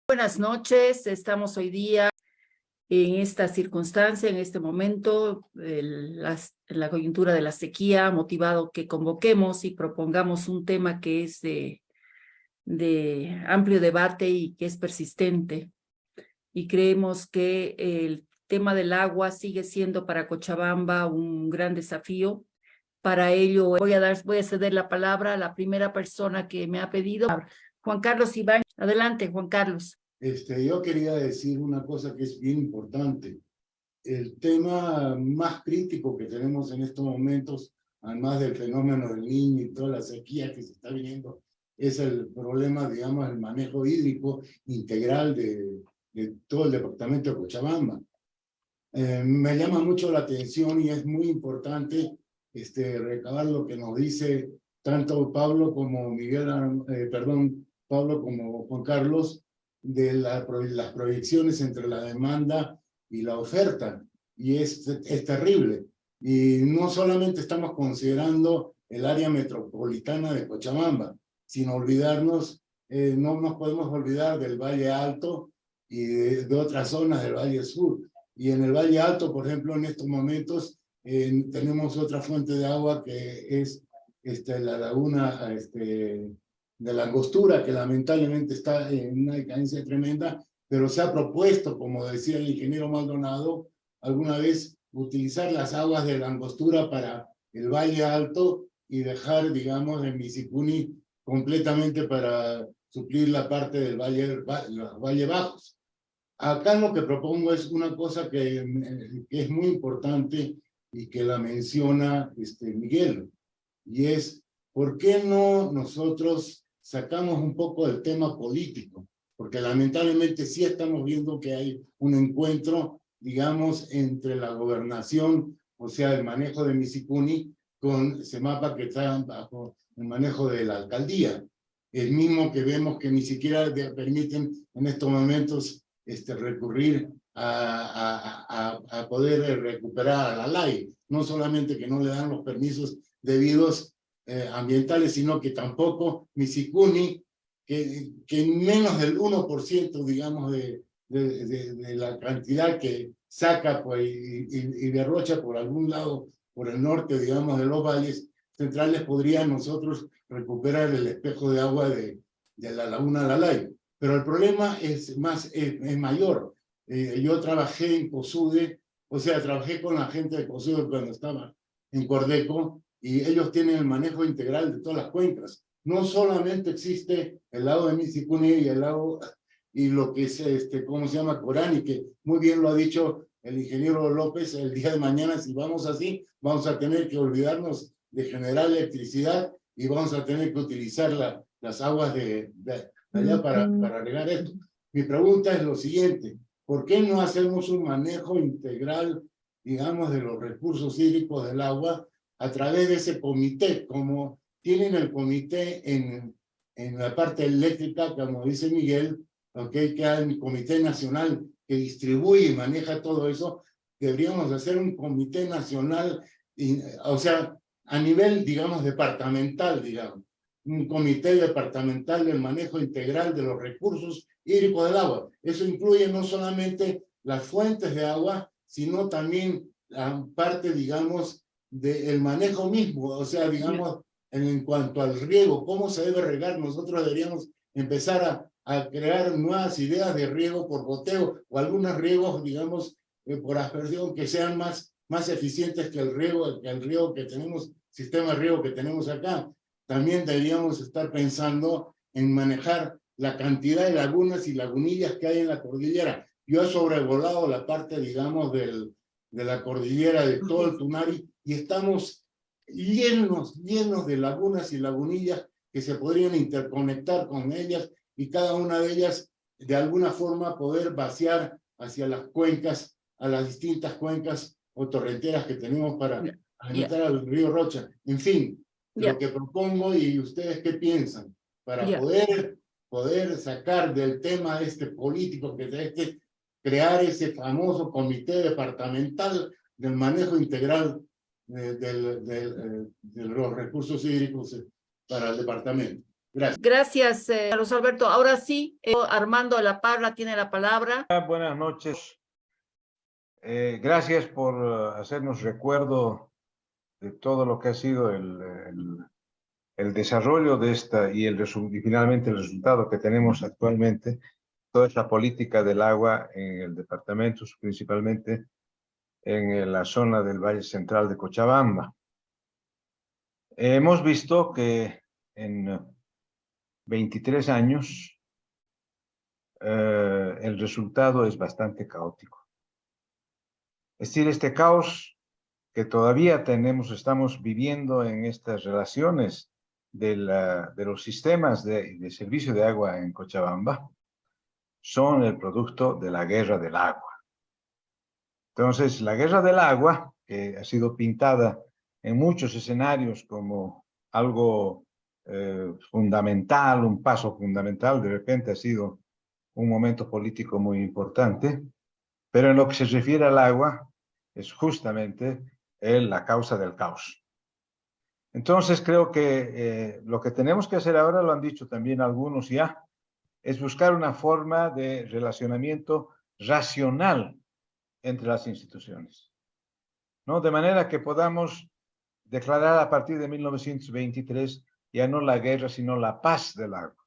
Buenas noches, estamos hoy día en esta circunstancia, en este momento, la coyuntura de la sequía, motivado que convoquemos y propongamos un tema que es de amplio debate y que es persistente. Y creemos que el tema del agua sigue siendo para Cochabamba un gran desafío. Para ello voy a ceder la palabra a la primera persona que me ha pedido, Juan Carlos Iván. Adelante, Juan Carlos. Yo quería decir una cosa que es bien importante. El tema más crítico que tenemos en estos momentos, además del fenómeno del Niño y toda la sequía que se está viviendo, es el problema, digamos, el manejo hídrico integral de todo el departamento de Cochabamba. Me llama mucho la atención y es muy importante recabar lo que nos dice tanto Pablo como Pablo como Juan Carlos, de las proyecciones entre la demanda y la oferta, y es terrible. Y no solamente estamos considerando el área metropolitana de Cochabamba, sino olvidarnos, no nos podemos olvidar del Valle Alto y de otras zonas del Valle Sur. Y en el Valle Alto, por ejemplo, en estos momentos tenemos otra fuente de agua que es la laguna de la Angostura, que lamentablemente está en una decadencia tremenda, pero se ha propuesto, como decía el ingeniero Maldonado, alguna vez utilizar las aguas de la Angostura para el Valle Alto y dejar, digamos, el Misicuni completamente para suplir la parte del los Valle Bajos. Acá lo que propongo es una cosa que es muy importante y que la menciona Miguel, y es, ¿por qué no nosotros sacamos un poco del tema político? Porque lamentablemente sí estamos viendo que hay un encuentro, digamos, entre la gobernación, o sea, el manejo de Misicuni, con Semapa, que está bajo el manejo de la alcaldía. El mismo que vemos que ni siquiera permiten en estos momentos recurrir a poder recuperar a la LAI. No solamente que no le dan los permisos debidos ambientales, sino que tampoco Misicuni, que menos del 1%, digamos, de la cantidad que saca pues, y derrocha por algún lado, por el norte, digamos, de los valles centrales, podría nosotros recuperar el espejo de agua de la laguna Lalay. Pero el problema es mayor. Yo trabajé en COSUDE, o sea, trabajé con la gente de COSUDE cuando estaba en Cordeco, y ellos tienen el manejo integral de todas las cuencas. No solamente existe el lago de Misicuni y el lago, y lo que es, ¿cómo se llama? Corani, que muy bien lo ha dicho el ingeniero López, el día de mañana, si vamos así, vamos a tener que olvidarnos de generar electricidad y vamos a tener que utilizar las aguas de allá para regar esto. Mi pregunta es lo siguiente, ¿por qué no hacemos un manejo integral, digamos, de los recursos hídricos del agua a través de ese comité, como tienen el comité en la parte eléctrica, como dice Miguel, okay, que hay un comité nacional que distribuye y maneja todo eso? Deberíamos hacer un comité nacional, o sea, a nivel, digamos, departamental, digamos, un comité departamental del manejo integral de los recursos hídricos del agua. Eso incluye no solamente las fuentes de agua, sino también la parte, digamos, del manejo mismo, o sea, digamos, en cuanto al riego, cómo se debe regar. Nosotros deberíamos empezar a crear nuevas ideas de riego por goteo, o algunos riegos, digamos, por aspersión, que sean más eficientes que el riego que tenemos, sistema de riego que tenemos acá. También deberíamos estar pensando en manejar la cantidad de lagunas y lagunillas que hay en la cordillera. Yo he sobrevolado la parte, digamos, de la cordillera de todo el Tunari, y estamos llenos de lagunas y lagunillas que se podrían interconectar con ellas, y cada una de ellas, de alguna forma, poder vaciar hacia las cuencas, a las distintas cuencas o torrenteras que tenemos para alimentar al río Rocha. En fin, lo que propongo, y ustedes qué piensan, para poder sacar del tema político, que crear ese famoso comité departamental del manejo integral de los recursos hídricos para el departamento. Gracias. Gracias, Carlos Alberto. Ahora sí, Armando La Parra tiene la palabra. Buenas noches. Gracias por hacernos recuerdo de todo lo que ha sido el desarrollo de esta y finalmente el resultado que tenemos actualmente, toda esta política del agua en el departamento, principalmente en la zona del Valle Central de Cochabamba. Hemos visto que en 23 años el resultado es bastante caótico. Es decir, este caos que todavía estamos viviendo en estas relaciones de los sistemas de servicio de agua en Cochabamba, son el producto de la guerra del agua. Entonces, la guerra del agua, que ha sido pintada en muchos escenarios como algo fundamental, un paso fundamental, de repente ha sido un momento político muy importante, pero en lo que se refiere al agua, es justamente la causa del caos. Entonces creo que lo que tenemos que hacer ahora, lo han dicho también algunos ya, es buscar una forma de relacionamiento racional entre las instituciones, ¿no? De manera que podamos declarar a partir de 1923 ya no la guerra, sino la paz del agua.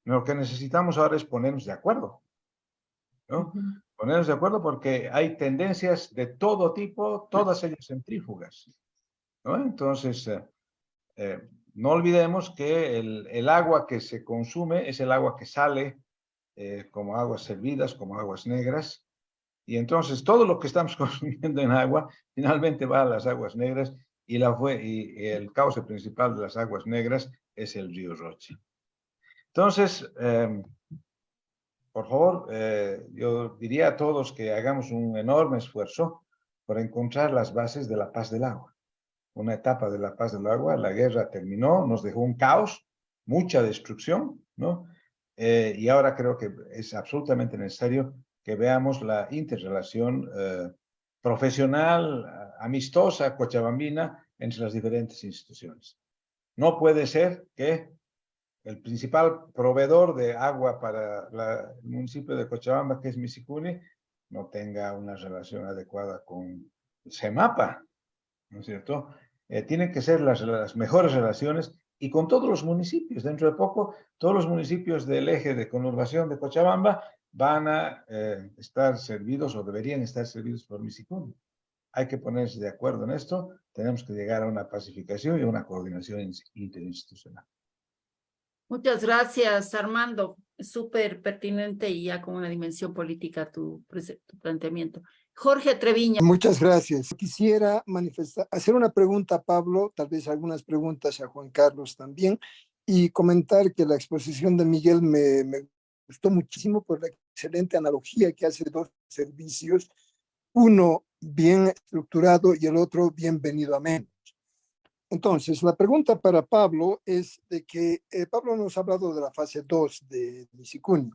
Lo que necesitamos ahora es ponernos de acuerdo, ¿no? Ponernos de acuerdo porque hay tendencias de todo tipo, todas ellas centrífugas, ¿no? Entonces, no olvidemos que el agua que se consume es el agua que sale como aguas servidas, como aguas negras, y entonces todo lo que estamos consumiendo en agua finalmente va a las aguas negras y el cauce principal de las aguas negras es el río Roche. Entonces, por favor, yo diría a todos que hagamos un enorme esfuerzo por encontrar las bases de la paz del agua. Una etapa de la paz del agua, la guerra terminó, nos dejó un caos, mucha destrucción, ¿no? Y ahora creo que es absolutamente necesario que veamos la interrelación profesional, amistosa, cochabambina, entre las diferentes instituciones. No puede ser que el principal proveedor de agua para el municipio de Cochabamba, que es Misicuni, no tenga una relación adecuada con CEMAPA, ¿no es cierto? Tienen que ser las mejores relaciones y con todos los municipios. Dentro de poco, todos los municipios del eje de conurbación de Cochabamba van a estar servidos o deberían estar servidos por Misicuni. Hay que ponerse de acuerdo en esto. Tenemos que llegar a una pacificación y a una coordinación interinstitucional. Muchas gracias, Armando. Súper pertinente y ya con una dimensión política tu planteamiento. Jorge Treviño. Muchas gracias. Quisiera hacer una pregunta a Pablo, tal vez algunas preguntas a Juan Carlos también, y comentar que la exposición de Miguel me gustó muchísimo por la excelente analogía que hace de dos servicios, uno bien estructurado y el otro bien venido a menos. Entonces, la pregunta para Pablo es de que Pablo nos ha hablado de la fase 2 de Misicuni,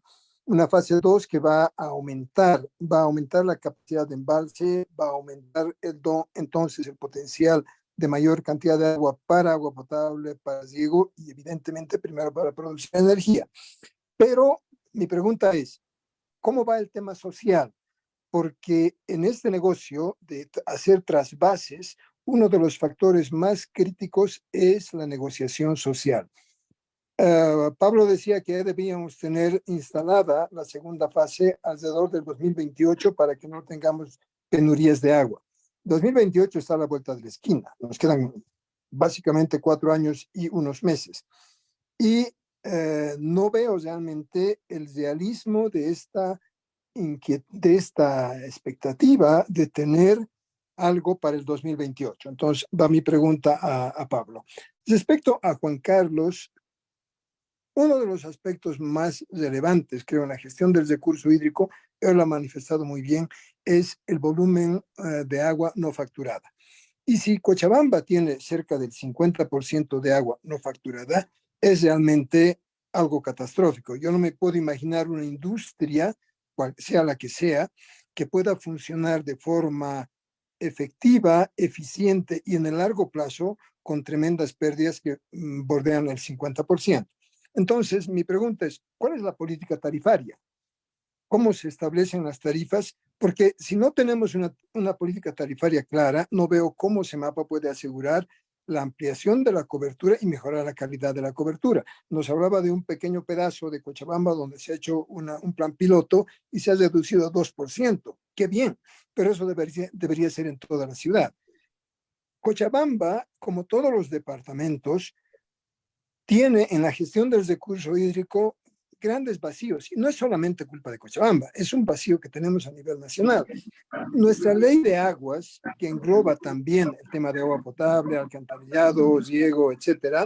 una fase 2 que va a aumentar la capacidad de embalse, va a aumentar entonces el potencial de mayor cantidad de agua para agua potable, para riego y evidentemente primero para producir energía. Pero mi pregunta es, ¿cómo va el tema social? Porque en este negocio de hacer trasvases, uno de los factores más críticos es la negociación social. Pablo decía que debíamos tener instalada la segunda fase alrededor del 2028 para que no tengamos penurías de agua. 2028 está a la vuelta de la esquina. Nos quedan básicamente 4 años y unos meses. Y no veo realmente el realismo de esta expectativa de tener algo para el 2028. Entonces, va mi pregunta a Pablo. Respecto a Juan Carlos, uno de los aspectos más relevantes, creo, en la gestión del recurso hídrico, él lo ha manifestado muy bien, es el volumen de agua no facturada. Y si Cochabamba tiene cerca del 50% de agua no facturada, es realmente algo catastrófico. Yo no me puedo imaginar una industria, cual sea la que sea, que pueda funcionar de forma efectiva, eficiente y en el largo plazo con tremendas pérdidas que bordean el 50%. Entonces, mi pregunta es, ¿cuál es la política tarifaria? ¿Cómo se establecen las tarifas? Porque si no tenemos una política tarifaria clara, no veo cómo Semapa puede asegurar la ampliación de la cobertura y mejorar la calidad de la cobertura. Nos hablaba de un pequeño pedazo de Cochabamba donde se ha hecho un plan piloto y se ha reducido a 2%. ¡Qué bien! Pero eso debería ser en toda la ciudad. Cochabamba, como todos los departamentos, tiene en la gestión del recurso hídrico grandes vacíos. Y no es solamente culpa de Cochabamba, es un vacío que tenemos a nivel nacional. Nuestra ley de aguas, que engloba también el tema de agua potable, alcantarillado, riego, etcétera,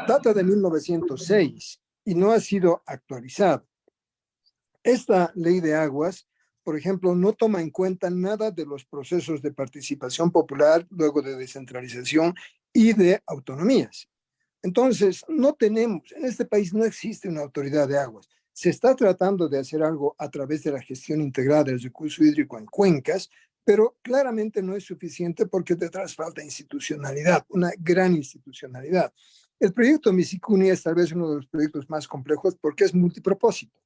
data de 1906 y no ha sido actualizada. Esta ley de aguas, por ejemplo, no toma en cuenta nada de los procesos de participación popular, luego de descentralización y de autonomías. Entonces, no tenemos, en este país no existe una autoridad de aguas. Se está tratando de hacer algo a través de la gestión integrada del recurso hídrico en cuencas, pero claramente no es suficiente porque detrás falta institucionalidad, una gran institucionalidad. El proyecto Misicuni es tal vez uno de los proyectos más complejos porque es multipropósito,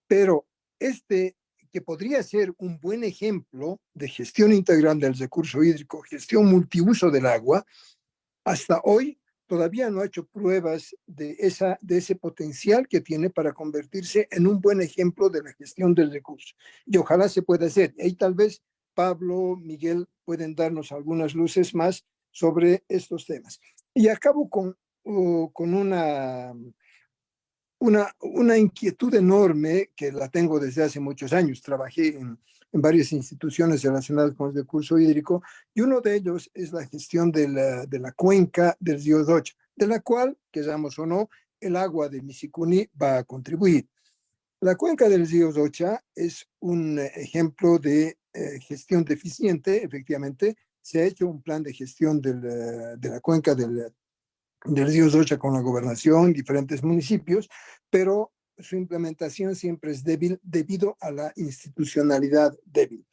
pero que podría ser un buen ejemplo de gestión integral del recurso hídrico, gestión multiuso del agua, hasta hoy todavía no ha hecho pruebas de ese potencial que tiene para convertirse en un buen ejemplo de la gestión del recurso. Y ojalá se pueda hacer. Ahí tal vez Pablo, Miguel pueden darnos algunas luces más sobre estos temas. Y acabo con una inquietud enorme que la tengo desde hace muchos años. Trabajé en varias instituciones relacionadas con el recurso hídrico y uno de ellos es la gestión de la cuenca del río Docha, de la cual, queramos o no, el agua de Misicuni va a contribuir. La cuenca del río Docha es un ejemplo de gestión deficiente, efectivamente. Se ha hecho un plan de gestión de la cuenca del río Docha con la gobernación, diferentes municipios, pero su implementación siempre es débil debido a la institucionalidad débil.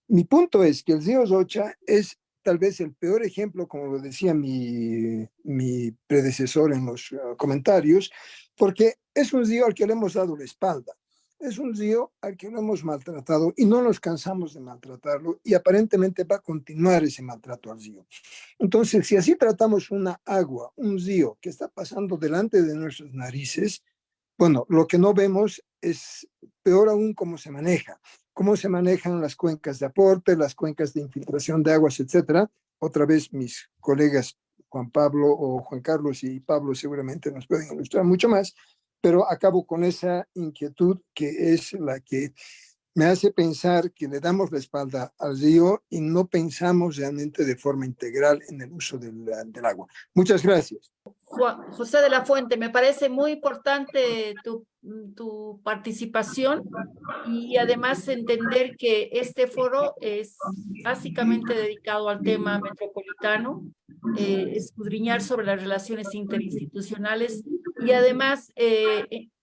Mi punto es que el río Docha es tal vez el peor ejemplo, como lo decía mi predecesor en los comentarios, porque es un río al que le hemos dado la espalda. Es un río al que lo hemos maltratado y no nos cansamos de maltratarlo y aparentemente va a continuar ese maltrato al río. Entonces, si así tratamos un río que está pasando delante de nuestras narices, bueno, lo que no vemos es peor aún cómo se manejan las cuencas de aporte, las cuencas de infiltración de aguas, etcétera. Otra vez mis colegas Juan Pablo o Juan Carlos y Pablo seguramente nos pueden ilustrar mucho más, pero acabo con esa inquietud que es la que me hace pensar que le damos la espalda al río y no pensamos realmente de forma integral en el uso del agua. Muchas gracias. José de la Fuente, me parece muy importante tu participación y además entender que este foro es básicamente dedicado al tema metropolitano, escudriñar sobre las relaciones interinstitucionales y además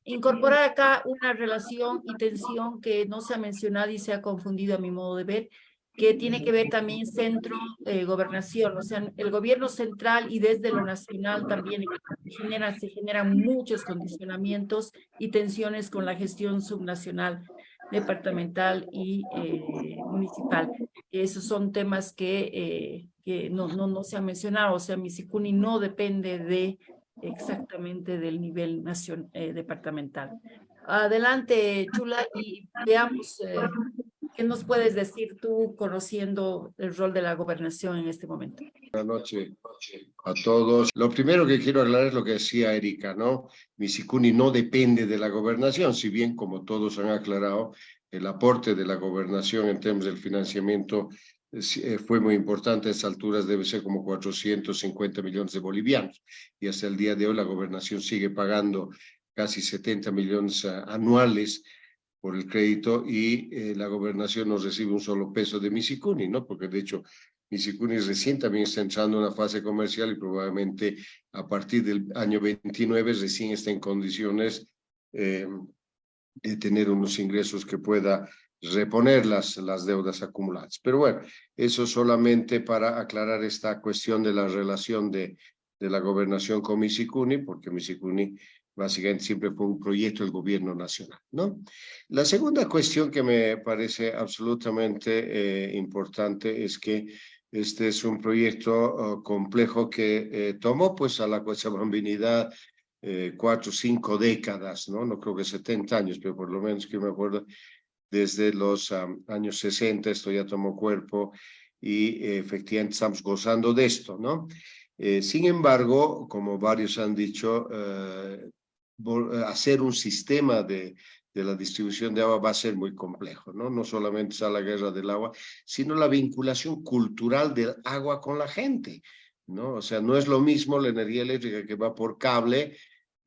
incorporar acá una relación y tensión que no se ha mencionado y se ha confundido a mi modo de ver, que tiene que ver también centro-gobernación, o sea, el gobierno central y desde lo nacional también se generan muchos condicionamientos y tensiones con la gestión subnacional, departamental y municipal. Esos son temas que no se han mencionado, o sea, Misicuni no depende exactamente del nivel departamental. Adelante, Chula, y veamos qué nos puedes decir tú conociendo el rol de la gobernación en este momento. Buenas noches a todos. Lo primero que quiero aclarar es lo que decía Erika, ¿no? Misicuni no depende de la gobernación, si bien, como todos han aclarado, el aporte de la gobernación en términos del financiamiento fue muy importante. A estas alturas debe ser como 450 millones de bolivianos. Y hasta el día de hoy la gobernación sigue pagando casi 70 millones anuales por el crédito y la gobernación no recibe un solo peso de Misicuni, ¿no? Porque de hecho Misicuni recién también está entrando en una fase comercial y probablemente a partir del año 29 recién está en condiciones de tener unos ingresos que pueda reponer las deudas acumuladas. Pero bueno, eso solamente para aclarar esta cuestión de la relación de la gobernación con Misicuni, porque Misicuni básicamente siempre fue un proyecto del gobierno nacional, ¿no? La segunda cuestión que me parece absolutamente importante es que este es un proyecto complejo que tomó pues a la cochabambinidad 4 o 5 décadas, ¿no? No creo que 70 años, pero por lo menos que me acuerdo, desde los años 60 esto ya tomó cuerpo y efectivamente estamos gozando de esto, ¿no? Sin embargo, como varios han dicho, hacer un sistema de la distribución de agua va a ser muy complejo, ¿no? No solamente está la guerra del agua, sino la vinculación cultural del agua con la gente, ¿no? O sea, no es lo mismo la energía eléctrica que va por cable,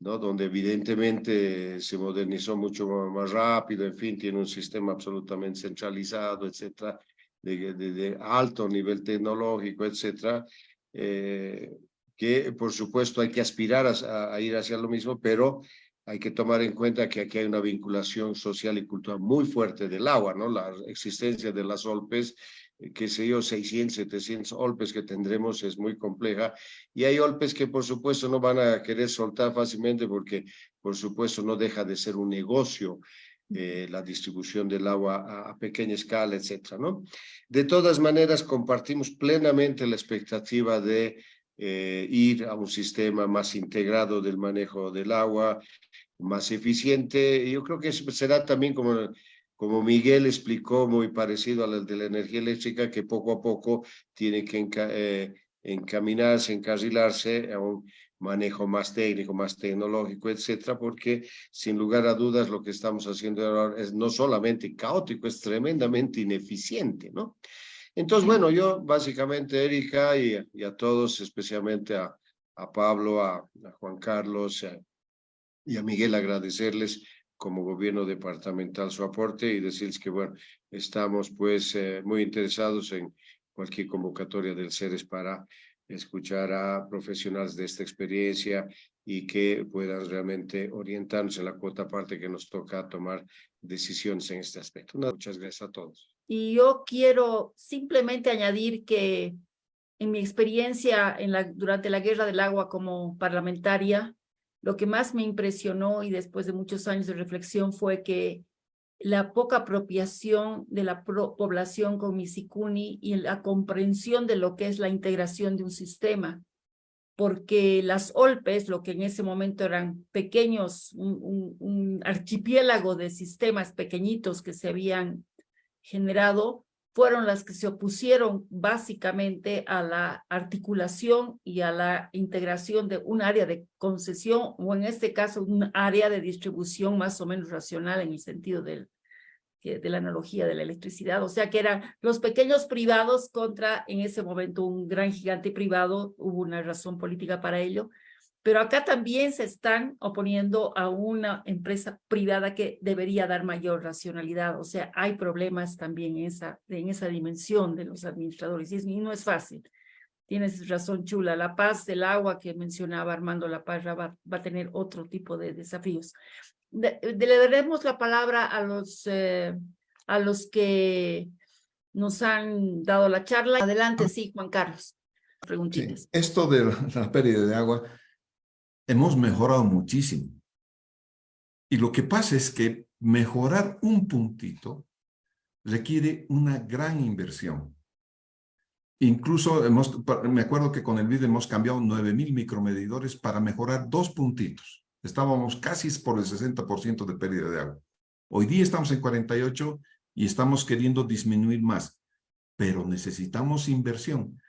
¿no? Donde evidentemente se modernizó mucho más rápido, en fin, tiene un sistema absolutamente centralizado, etcétera, de alto nivel tecnológico, etcétera, que por supuesto hay que aspirar a ir hacia lo mismo, pero hay que tomar en cuenta que aquí hay una vinculación social y cultural muy fuerte del agua, ¿no? La existencia de las OLPES, qué sé yo, 600, 700 OLPES que tendremos es muy compleja, y hay OLPES que por supuesto no van a querer soltar fácilmente porque por supuesto no deja de ser un negocio la distribución del agua a pequeña escala, etcétera, ¿no? De todas maneras, compartimos plenamente la expectativa de ir a un sistema más integrado del manejo del agua, más eficiente. Yo creo que será también como Miguel explicó, muy parecido al de la energía eléctrica, que poco a poco tiene que encaminarse, encarrilarse a un manejo más técnico, más tecnológico, etcétera, porque sin lugar a dudas lo que estamos haciendo ahora es no solamente caótico, es tremendamente ineficiente, ¿no? Entonces, bueno, yo básicamente, Erika, y a todos, especialmente a Pablo, a Juan Carlos y a Miguel, agradecerles como gobierno departamental su aporte y decirles que, bueno, estamos pues muy interesados en cualquier convocatoria del CERES para escuchar a profesionales de esta experiencia y que puedan realmente orientarnos en la cuota parte que nos toca tomar decisiones en este aspecto. Muchas gracias a todos. Y yo quiero simplemente añadir que en mi experiencia durante la Guerra del Agua como parlamentaria, lo que más me impresionó y después de muchos años de reflexión fue que la poca apropiación de la población con Misicuni y la comprensión de lo que es la integración de un sistema, porque las OLPES, lo que en ese momento eran pequeños, un archipiélago de sistemas pequeñitos que se habían generado, fueron las que se opusieron básicamente a la articulación y a la integración de un área de concesión, o en este caso un área de distribución más o menos racional en el sentido de la analogía de la electricidad. O sea que eran los pequeños privados contra en ese momento un gran gigante privado. Hubo una razón política para ello. Pero acá también se están oponiendo a una empresa privada que debería dar mayor racionalidad. O sea, hay problemas también en esa dimensión de los administradores y no es fácil. Tienes razón, Chula. La Paz del agua que mencionaba Armando La Parra va a tener otro tipo de desafíos. Le daremos la palabra a los que nos han dado la charla. Adelante, sí, Juan Carlos. Preguntitas. Sí, esto de la pérdida de agua, hemos mejorado muchísimo. Y lo que pasa es que mejorar un puntito requiere una gran inversión. Incluso me acuerdo que con el BID hemos cambiado 9,000 micromedidores para mejorar 2 puntitos. Estábamos casi por el 60% de pérdida de agua. Hoy día estamos en 48 y estamos queriendo disminuir más, pero necesitamos inversión.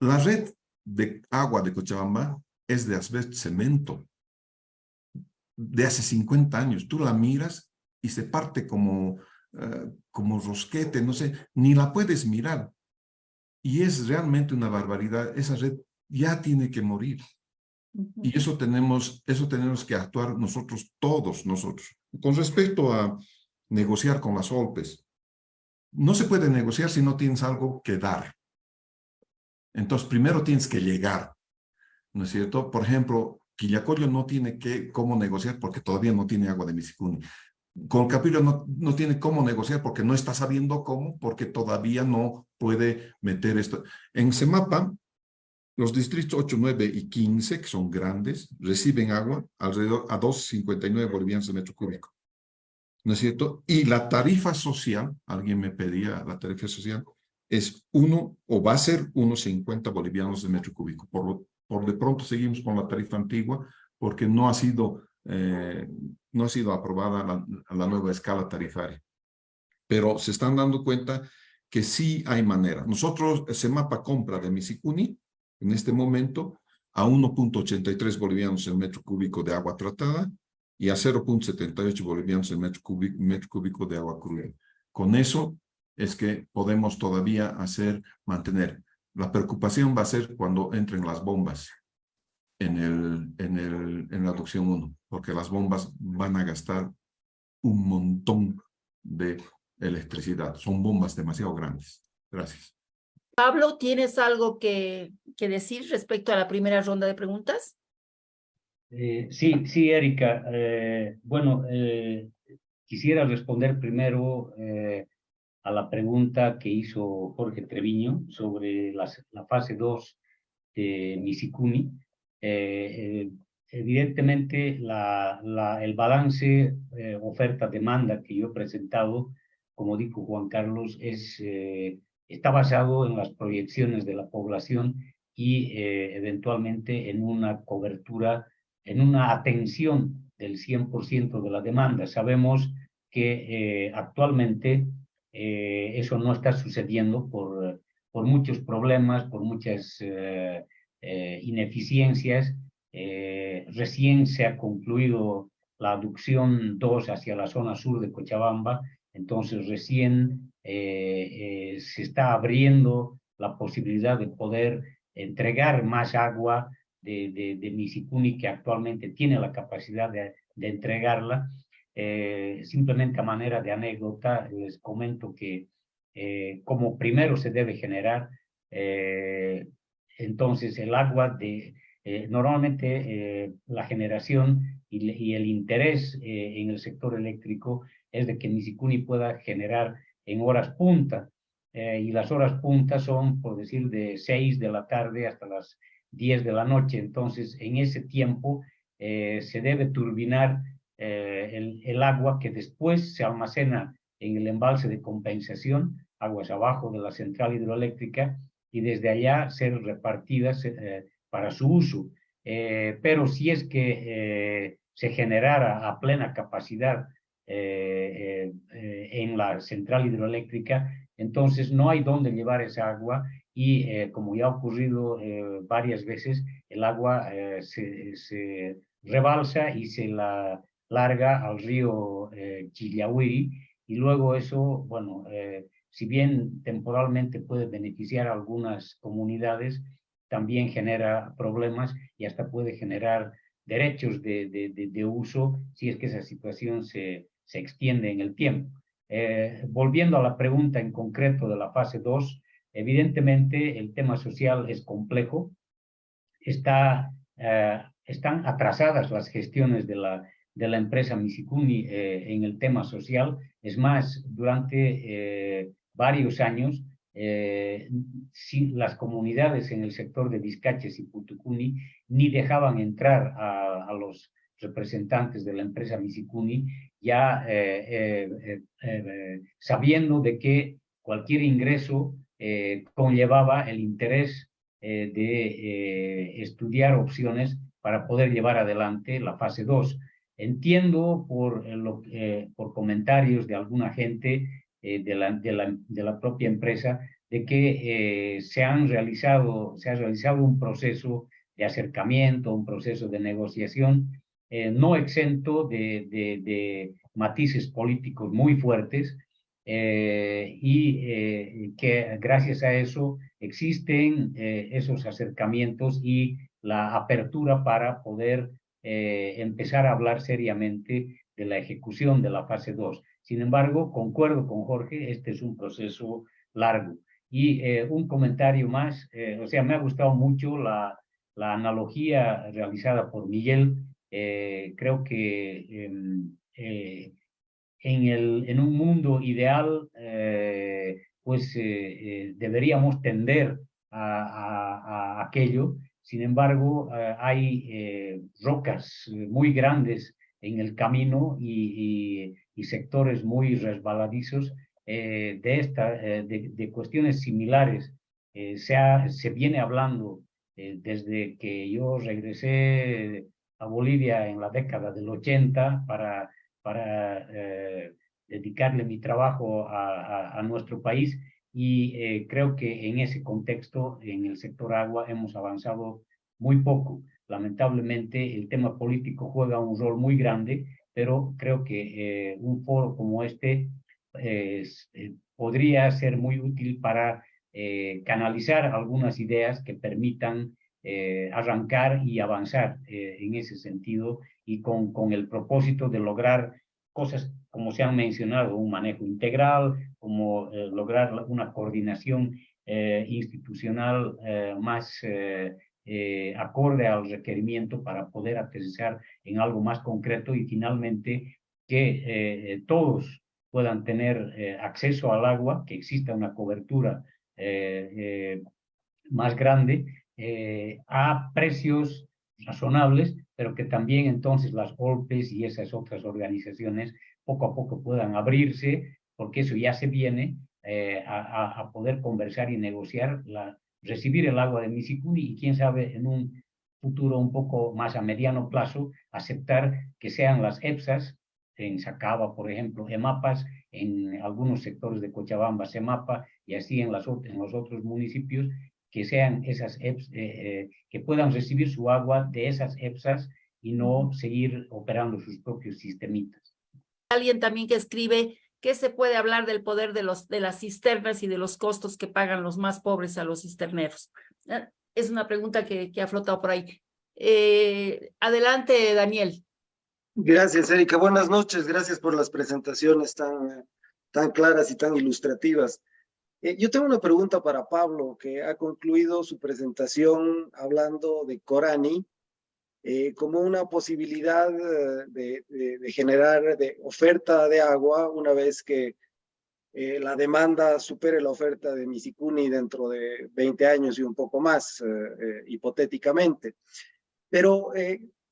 La red de agua de Cochabamba es de asbesto cemento de hace 50 años. Tú la miras y se parte como rosquete, no sé, ni la puedes mirar. Y es realmente una barbaridad. Esa red ya tiene que morir. Y eso tenemos que actuar nosotros, todos nosotros. Con respecto a negociar con las OLPES, no se puede negociar si no tienes algo que dar. Entonces, primero tienes que llegar, ¿no es cierto? Por ejemplo, Quillacollo no tiene cómo negociar porque todavía no tiene agua de Misicuni. con Capira no tiene cómo negociar porque no está sabiendo cómo, porque todavía no puede meter esto. En CEMAPA, los distritos 8, 9 y 15, que son grandes, reciben agua alrededor a 2,59 bolivianos el metro cúbico. ¿No es cierto? Y la tarifa social, alguien me pedía la tarifa social, es 1 o va a ser 1,50 bolivianos el metro cúbico. Por de pronto seguimos con la tarifa antigua porque no ha sido aprobada la nueva escala tarifaria. Pero se están dando cuenta que sí hay manera. Nosotros, CEMAPA compra de Misicuni, en este momento, a 1,83 bolivianos el metro cúbico de agua tratada y a 0,78 bolivianos el metro cúbico de agua cruda. Con eso es que podemos todavía mantener. La preocupación va a ser cuando entren las bombas en la aducción 1, porque las bombas van a gastar un montón de electricidad. Son bombas demasiado grandes. Gracias. Pablo, ¿tienes algo que decir respecto a la primera ronda de preguntas? Sí, Erika. Bueno, quisiera responder primero a la pregunta que hizo Jorge Treviño sobre la fase 2 de Misicuni. Evidentemente, el balance oferta-demanda que yo he presentado, como dijo Juan Carlos, está basado en las proyecciones de la población y eventualmente en una cobertura, en una atención del 100% de la demanda. Sabemos que actualmente eso no está sucediendo por muchos problemas, por muchas ineficiencias. Recién se ha concluido la aducción 2 hacia la zona sur de Cochabamba, entonces recién se está abriendo la posibilidad de poder entregar más agua de Misicuni, que actualmente tiene la capacidad de entregarla. Simplemente a manera de anécdota, les comento que como primero se debe generar, entonces el agua normalmente la generación y el interés en el sector eléctrico es de que Misicuni pueda generar en horas punta, y las horas punta son, por decir, de 6 de la tarde hasta las 10 de la noche. Entonces, en ese tiempo se debe turbinar el agua que después se almacena en el embalse de compensación, aguas abajo de la central hidroeléctrica, y desde allá ser repartidas para su uso. Pero si es que se generara a plena capacidad en la central hidroeléctrica, entonces no hay dónde llevar esa agua y como ya ha ocurrido varias veces, el agua se rebalsa y se la larga al río Chillauiri, y luego eso, bueno, si bien temporalmente puede beneficiar a algunas comunidades, también genera problemas y hasta puede generar derechos de uso si es que esa situación se extiende en el tiempo. Volviendo a la pregunta en concreto de la fase 2, evidentemente el tema social es complejo, están atrasadas las gestiones de la empresa Misicuni en el tema social. Es más, durante varios años, las comunidades en el sector de Vizcaches y Putucuni ni dejaban entrar a los representantes de la empresa Misicuni, ya sabiendo de que cualquier ingreso conllevaba el interés de estudiar opciones para poder llevar adelante la fase 2. Entiendo por comentarios de alguna gente de la propia empresa de que se ha realizado un proceso de acercamiento, un proceso de negociación no exento de matices políticos muy fuertes, y que gracias a eso existen esos acercamientos y la apertura para poder empezar a hablar seriamente de la ejecución de la fase 2. Sin embargo, concuerdo con Jorge, este es un proceso largo. Y un comentario más, o sea, me ha gustado mucho la analogía realizada por Miguel. Creo que en un mundo ideal, pues deberíamos tender a aquello. Sin embargo, hay rocas muy grandes en el camino y sectores muy resbaladizos de cuestiones similares. Se viene hablando desde que yo regresé a Bolivia en la década del 80 para dedicarle mi trabajo a nuestro país, y creo que en ese contexto, en el sector agua, hemos avanzado muy poco. Lamentablemente, el tema político juega un rol muy grande, pero creo que un foro como este podría ser muy útil para canalizar algunas ideas que permitan arrancar y avanzar en ese sentido, y con el propósito de lograr cosas como se han mencionado, un manejo integral, como lograr una coordinación institucional más acorde al requerimiento para poder aterrizar en algo más concreto, y finalmente que todos puedan tener acceso al agua, que exista una cobertura más grande a precios razonables, pero que también entonces las OLPES y esas otras organizaciones poco a poco puedan abrirse, porque eso ya se viene a poder conversar y negociar, recibir el agua de Misicuni, y quién sabe en un futuro un poco más a mediano plazo aceptar que sean las EPSAs, en Sacaba, por ejemplo, EMAPAS, en algunos sectores de Cochabamba, CEMAPA, y así en los otros municipios, que sean esas que puedan recibir su agua de esas EPSAs y no seguir operando sus propios sistemitas. Alguien también que escribe: ¿qué se puede hablar del poder de las cisternas y de los costos que pagan los más pobres a los cisterneros? Es una pregunta que ha flotado por ahí. Adelante, Daniel. Gracias, Erika. Buenas noches. Gracias por las presentaciones tan claras y tan ilustrativas. Yo tengo una pregunta para Pablo, que ha concluido su presentación hablando de Corani como una posibilidad de generar oferta de agua una vez que la demanda supere la oferta de Misicuni dentro de 20 años y un poco más, hipotéticamente. Pero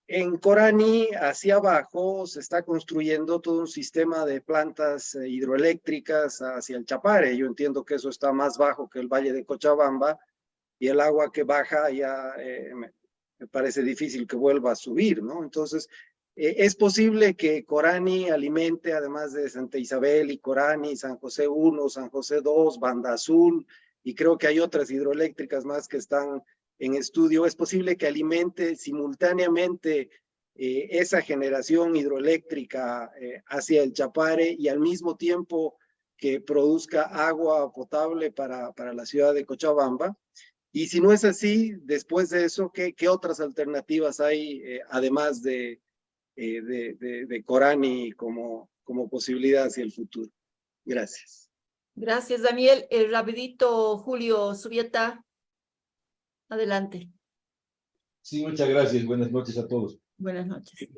en Corani, hacia abajo, se está construyendo todo un sistema de plantas hidroeléctricas hacia el Chapare. Yo entiendo que eso está más bajo que el Valle de Cochabamba, y el agua que baja ya me parece difícil que vuelva a subir, ¿no? Entonces, es posible que Corani alimente, además de Santa Isabel y Corani, San José 1, San José 2, Banda Azul, y creo que hay otras hidroeléctricas más que están en estudio. Es posible que alimente simultáneamente esa generación hidroeléctrica hacia el Chapare, y al mismo tiempo que produzca agua potable para la ciudad de Cochabamba. Y si no es así, después de eso, ¿qué otras alternativas hay además de Corani como posibilidad hacia el futuro? Gracias. Gracias, Daniel. Rapidito, Julio Zubieta. Adelante. Sí, muchas gracias. Buenas noches a todos. Buenas noches.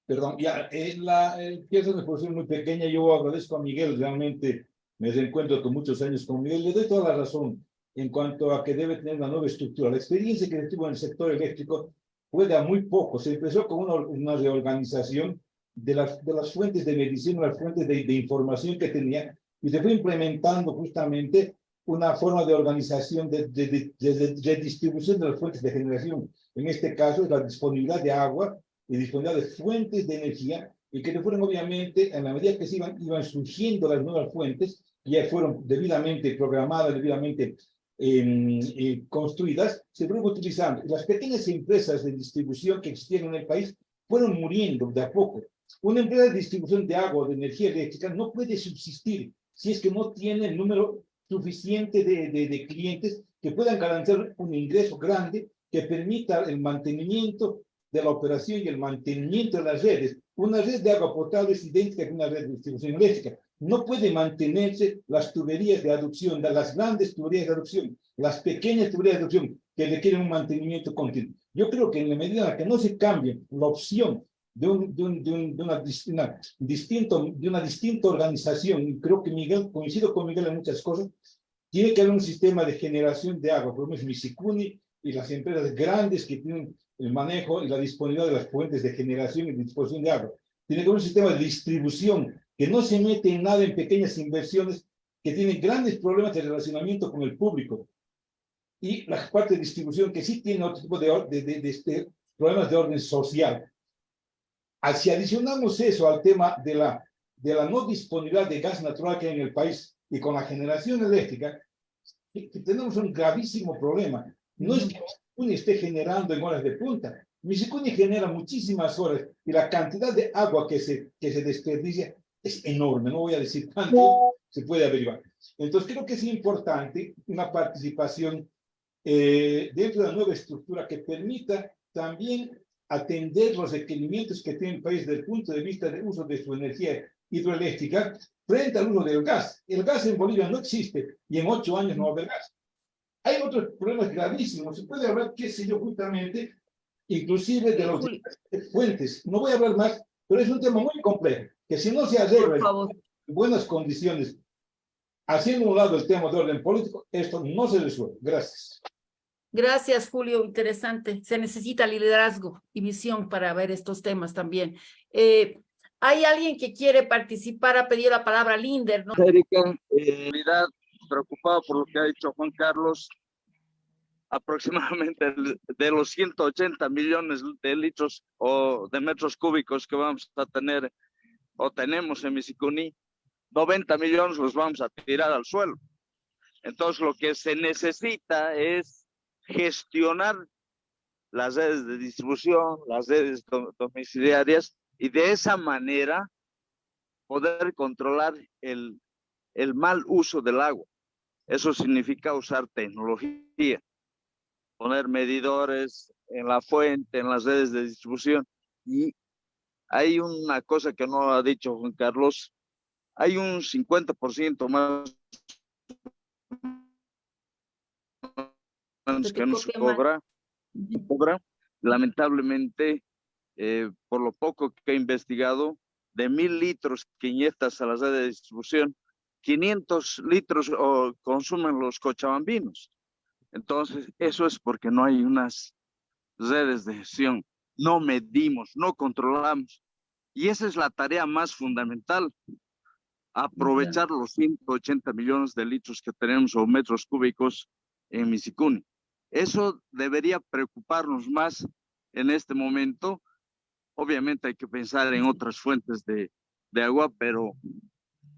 Perdón, ya, pienso en una posición muy pequeña. Yo agradezco a Miguel, realmente me reencuentro con muchos años con Miguel. Le doy toda la razón en cuanto a que debe tener una nueva estructura. La experiencia que tuvo en el sector eléctrico fue de a muy poco. Se empezó con una reorganización de las fuentes de medicina, las fuentes de información que tenía, y se fue implementando justamente una forma de organización de distribución de las fuentes de generación. En este caso es la disponibilidad de agua y disponibilidad de fuentes de energía, y que fueron obviamente, en la medida que se iban surgiendo las nuevas fuentes, ya fueron debidamente programadas, debidamente construidas, se fueron utilizando. Las pequeñas empresas de distribución que existían en el país fueron muriendo de a poco. Una empresa de distribución de agua o de energía eléctrica no puede subsistir si es que no tiene el número suficiente de clientes que puedan garantizar un ingreso grande que permita el mantenimiento de la operación y el mantenimiento de las redes. Una red de agua potable es idéntica a una red de distribución eléctrica. No puede mantenerse las tuberías de aducción, las grandes tuberías de aducción, las pequeñas tuberías de aducción que requieren un mantenimiento continuo. Yo creo que en la medida en la que no se cambie la opción de una distinta organización, y creo que Miguel, coincido con Miguel en muchas cosas, tiene que haber un sistema de generación de agua, por lo menos Misicuni y las empresas grandes que tienen el manejo y la disponibilidad de las fuentes de generación y de disposición de agua. Tiene que haber un sistema de distribución que no se mete en nada en pequeñas inversiones que tienen grandes problemas de relacionamiento con el público. Y la parte de distribución que sí tiene otro tipo de problemas de orden social. Si adicionamos eso al tema de la no disponibilidad de gas natural que hay en el país y con la generación eléctrica, que tenemos un gravísimo problema. No es que Misicuni esté generando en horas de punta. Misicuni genera muchísimas horas y la cantidad de agua que se desperdicia es enorme. No voy a decir cuánto, se puede averiguar. Entonces creo que es importante una participación dentro de la nueva estructura que permita también atender los requerimientos que tiene el país desde el punto de vista del uso de su energía hidroeléctrica frente al uso del gas. El gas en Bolivia no existe y en 8 años no va a haber gas. Hay otros problemas gravísimos. Se puede hablar, qué sé yo, justamente, inclusive de los fuentes. No voy a hablar más, pero es un tema muy complejo, que si no se arregla en buenas condiciones, haciendo a un lado el tema de orden político, esto no se resuelve. Gracias. Gracias, Julio. Interesante. Se necesita liderazgo y visión para ver estos temas también. ¿Hay alguien que quiere participar? Ha pedido la palabra Linder, ¿no? Erika, preocupado por lo que ha dicho Juan Carlos, aproximadamente de los 180 millones de litros o de metros cúbicos que vamos a tener o tenemos en Misicuni, 90 millones los vamos a tirar al suelo. Entonces lo que se necesita es gestionar las redes de distribución, las redes domiciliarias y de esa manera poder controlar el mal uso del agua. Eso significa usar tecnología, poner medidores en la fuente, en las redes de distribución. Y hay una cosa que no ha dicho Juan Carlos, hay un 50% más que no se cobra. Lamentablemente, por lo poco que he investigado, de 1000 litros que inyectas a las redes de distribución, 500 litros consumen los cochabambinos. Entonces, eso es porque no hay unas redes de gestión. No medimos, no controlamos. Y esa es la tarea más fundamental. Aprovechar los 180 millones de litros que tenemos o metros cúbicos en Misicuni. Eso debería preocuparnos más en este momento. Obviamente hay que pensar en otras fuentes de agua, pero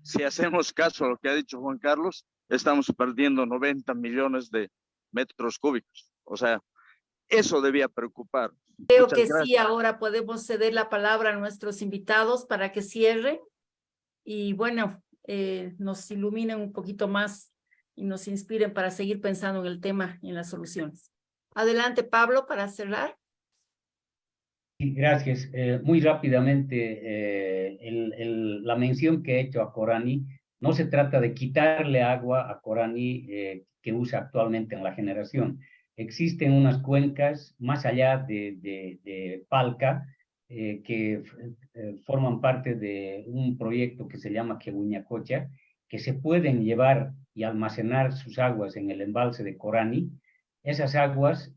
si hacemos caso a lo que ha dicho Juan Carlos, estamos perdiendo 90 millones de metros cúbicos. O sea, eso debía preocupar. Creo que sí, ahora podemos ceder la palabra a nuestros invitados para que cierren y bueno, nos iluminen un poquito más y nos inspiren para seguir pensando en el tema y en las soluciones. Adelante, Pablo, para cerrar. Gracias. Muy rápidamente, la mención que he hecho a Corani, no se trata de quitarle agua a Corani que usa actualmente en la generación. Existen unas cuencas más allá de Palca que forman parte de un proyecto que se llama Quebuñacocha, que se pueden llevar y almacenar sus aguas en el embalse de Corani. Esas aguas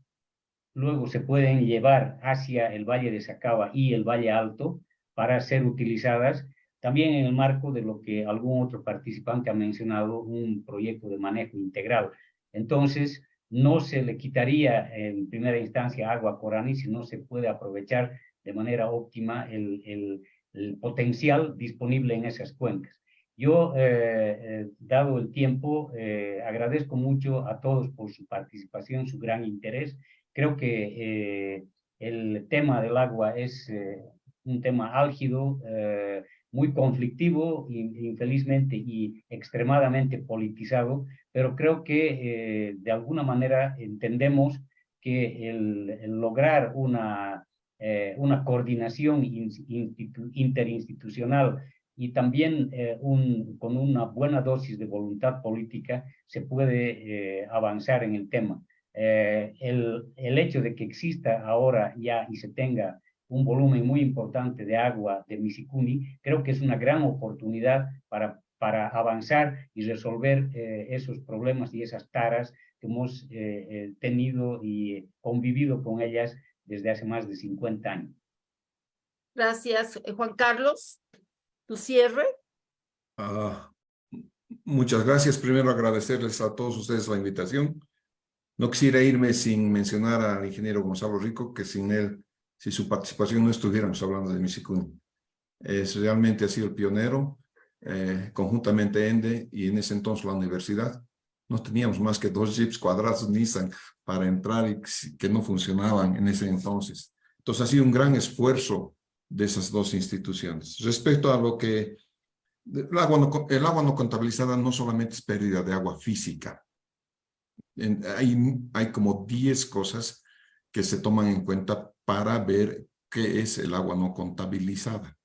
luego se pueden llevar hacia el Valle de Sacaba y el Valle Alto para ser utilizadas también en el marco de lo que algún otro participante ha mencionado, un proyecto de manejo integral. Entonces, no se le quitaría en primera instancia agua a Corani, sino se puede aprovechar de manera óptima el potencial disponible en esas cuencas. Yo, dado el tiempo, agradezco mucho a todos por su participación, su gran interés. Creo que el tema del agua es un tema álgido, muy conflictivo, infelizmente, y extremadamente politizado, pero creo que de alguna manera entendemos que el lograr una coordinación interinstitucional y también con una buena dosis de voluntad política se puede avanzar en el tema. El hecho de que exista ahora ya y se tenga un volumen muy importante de agua de Misicuni, creo que es una gran oportunidad para avanzar y resolver esos problemas y esas taras que hemos tenido y convivido con ellas desde hace más de 50 años. Gracias. Juan Carlos, tu cierre. Muchas gracias. Primero agradecerles a todos ustedes la invitación. No quisiera irme sin mencionar al ingeniero Gonzalo Rico, que sin él, si su participación no estuviéramos hablando de Misicuni. Realmente ha sido el pionero, conjuntamente ENDE y en ese entonces la universidad. No teníamos más que 2 jeeps cuadrados Nissan para entrar y que no funcionaban en ese entonces. Entonces ha sido un gran esfuerzo de esas 2 instituciones. Respecto a lo que el agua no contabilizada no solamente es pérdida de agua física. Hay como 10 cosas que se toman en cuenta para ver qué es el agua no contabilizada,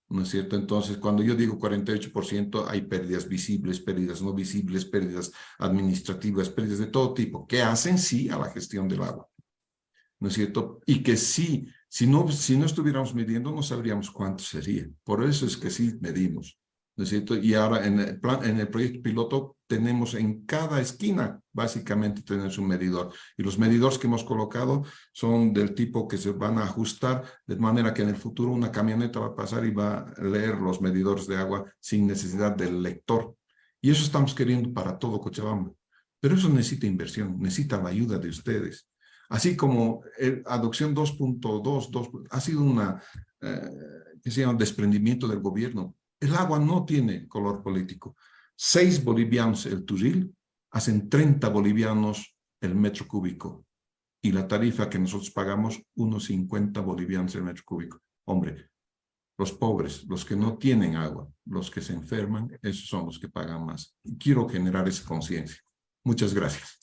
¿no es cierto? Entonces, cuando yo digo 48%, hay pérdidas visibles, pérdidas no visibles, pérdidas administrativas, pérdidas de todo tipo, que hacen sí a la gestión del agua, ¿no es cierto? Y que sí, si no estuviéramos midiendo, no sabríamos cuánto sería. Por eso es que sí medimos, ¿no es cierto? Y ahora en el proyecto piloto tenemos en cada esquina, básicamente tenemos un medidor. Y los medidores que hemos colocado son del tipo que se van a ajustar de manera que en el futuro una camioneta va a pasar y va a leer los medidores de agua sin necesidad del lector. Y eso estamos queriendo para todo Cochabamba. Pero eso necesita inversión, necesita la ayuda de ustedes. Así como adopción 2.2 ha sido que se llama desprendimiento del gobierno. El agua no tiene color político. 6 bolivianos el turril hacen 30 bolivianos el metro cúbico. Y la tarifa que nosotros pagamos, unos 50 bolivianos el metro cúbico. Hombre, los pobres, los que no tienen agua, los que se enferman, esos son los que pagan más. Y quiero generar esa conciencia. Muchas gracias.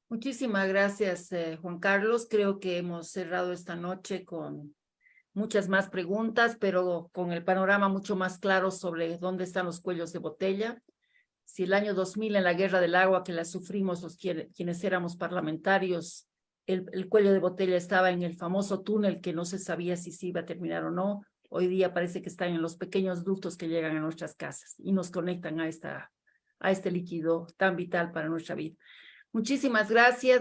Muchísimas gracias, Juan Carlos. Creo que hemos cerrado esta noche con muchas más preguntas, pero con el panorama mucho más claro sobre dónde están los cuellos de botella. Si el año 2000, en la guerra del agua que la sufrimos quienes éramos parlamentarios, el cuello de botella estaba en el famoso túnel que no se sabía si se iba a terminar o no, hoy día parece que están en los pequeños ductos que llegan a nuestras casas y nos conectan a este líquido tan vital para nuestra vida. Muchísimas gracias.